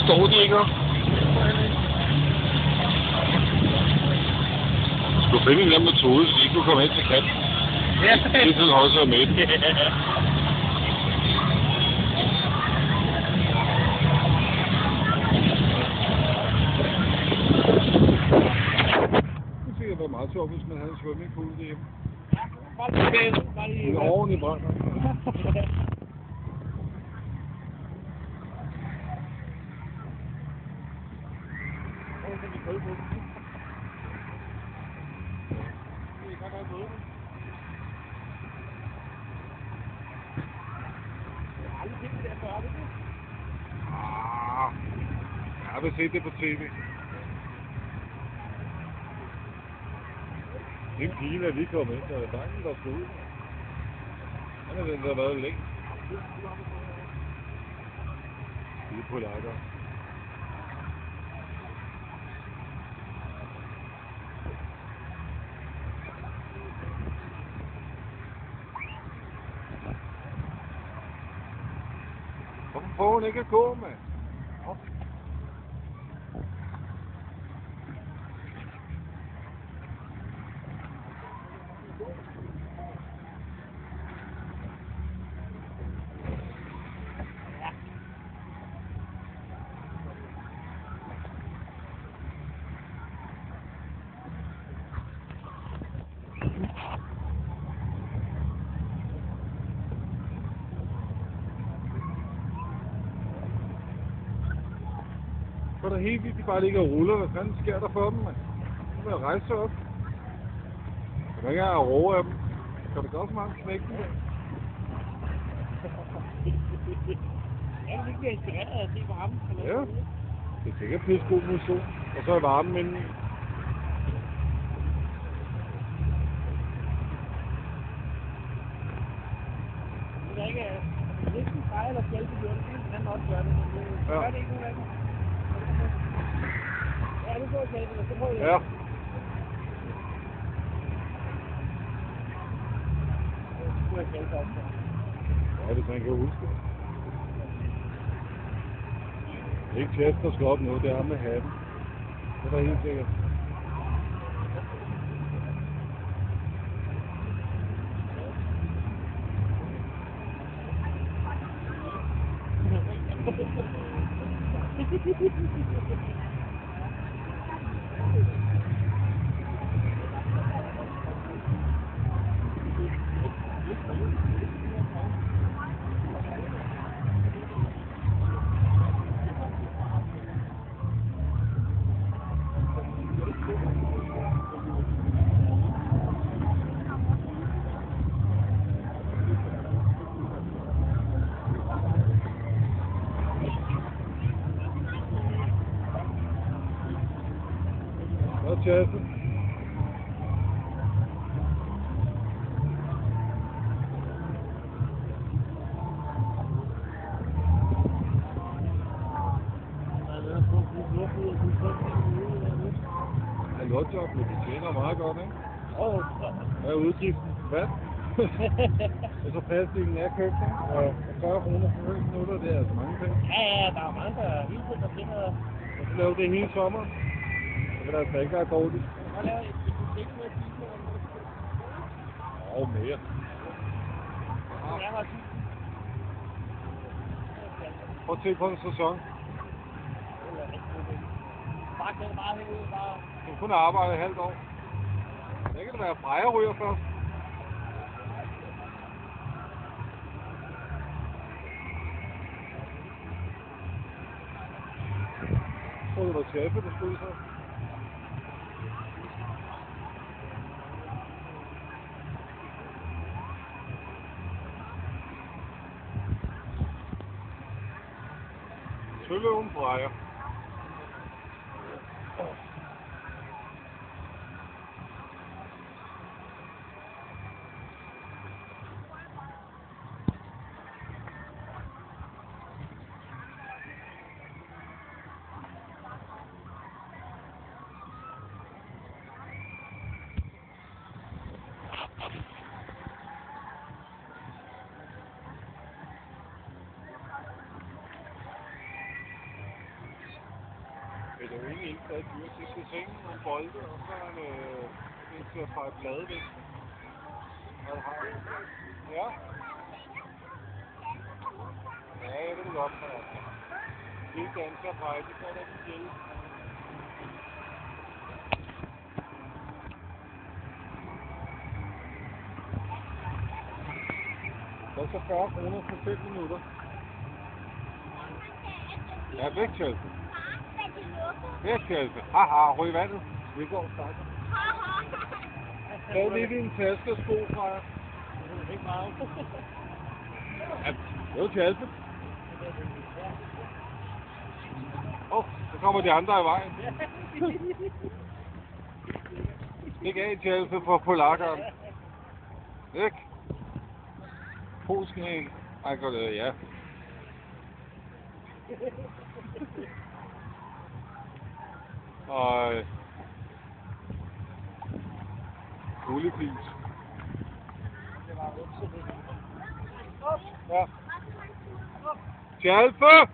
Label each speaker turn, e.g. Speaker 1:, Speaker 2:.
Speaker 1: står de ikke op. Du finde en eller anden metode, så de ikke kunne komme hen til kanten.
Speaker 2: Ja.
Speaker 1: Det er sådan også med. Det ville være meget sjovt, hvis man havde en swimmingpool derhjemme.
Speaker 2: Bare lige.
Speaker 1: En ordentlig brand. Jeg har set det på tv. Den pige er lige kommet ind, så er det drengen, der skal ud. Han er den, der har været længe. Ude på lakker. Hvorfor får hun ikke at gå, mand? Så er der helt vildt, de bare ligger og ruller. Hvad fanden sker der for dem, mand? De må rejse sig op. Der kan ikke have ro af dem. Kan det godt så mange knække dem der?
Speaker 2: Jeg er ikke inspireret af at se på ham.
Speaker 1: Ja. Det er sikkert pisse god motion. Og så er varmen indeni.
Speaker 2: Det er ikke en fejl eller skælde på jorden. Det kan også gøre det. Men det gør det ikke nogen af dem. Ja, det får jeg kalde det. Så må jeg...
Speaker 1: Ja.
Speaker 2: Det får jeg kalde det også.
Speaker 1: Ja, hvis man kan huske det. Det er ikke tæt, der skal op noget. Det er med hatten. Det er da helt sikkert. Hvad tjasse? En lodjob, men de tjener meget godt, ikke? Hvad er udgiften? Vand? Og så plastikken er købt, ikke? Og 40 kroner for 5 minutter, det er altså mange penge.
Speaker 2: Ja, der er mange, der hele tiden der finder...
Speaker 1: Og så laver det hele sommeren. Så vil der altså ikke være dårligt.
Speaker 2: Jeg laver et projekt med at sige,
Speaker 1: Mere.
Speaker 2: jeg har tid.
Speaker 1: Prøv at se på en sæson.
Speaker 2: Bare kan det bare ud, bare...
Speaker 1: Du kan kun arbejde et halvt år. Så kan det være Freja ryger først. Så det var tæppe, der skulle så. Søløven Freja. ingen indsats dyr. De skal sænge nogle bolde, og så en til at feje blade væk. Hvad har du? Ja? Ja, jeg ved det godt, men altså. Det er danser og feje, det gør der ikke til. Hvad så 40 kroner for 5 minutter? Ja, væk Chelsea. Væk Chelsea. Haha, ryg i vandet. Vi går start. Tag lidt i en taske og sko fra jer.
Speaker 2: Det er ikke meget.
Speaker 1: Ja, det er jo Chelsea. Så kommer de andre i vejen. Stik af Chelsea for polakkeren. Væk. Polsken ikke. Ej, går det, ja. Og guldepis. Ja. Chelsea!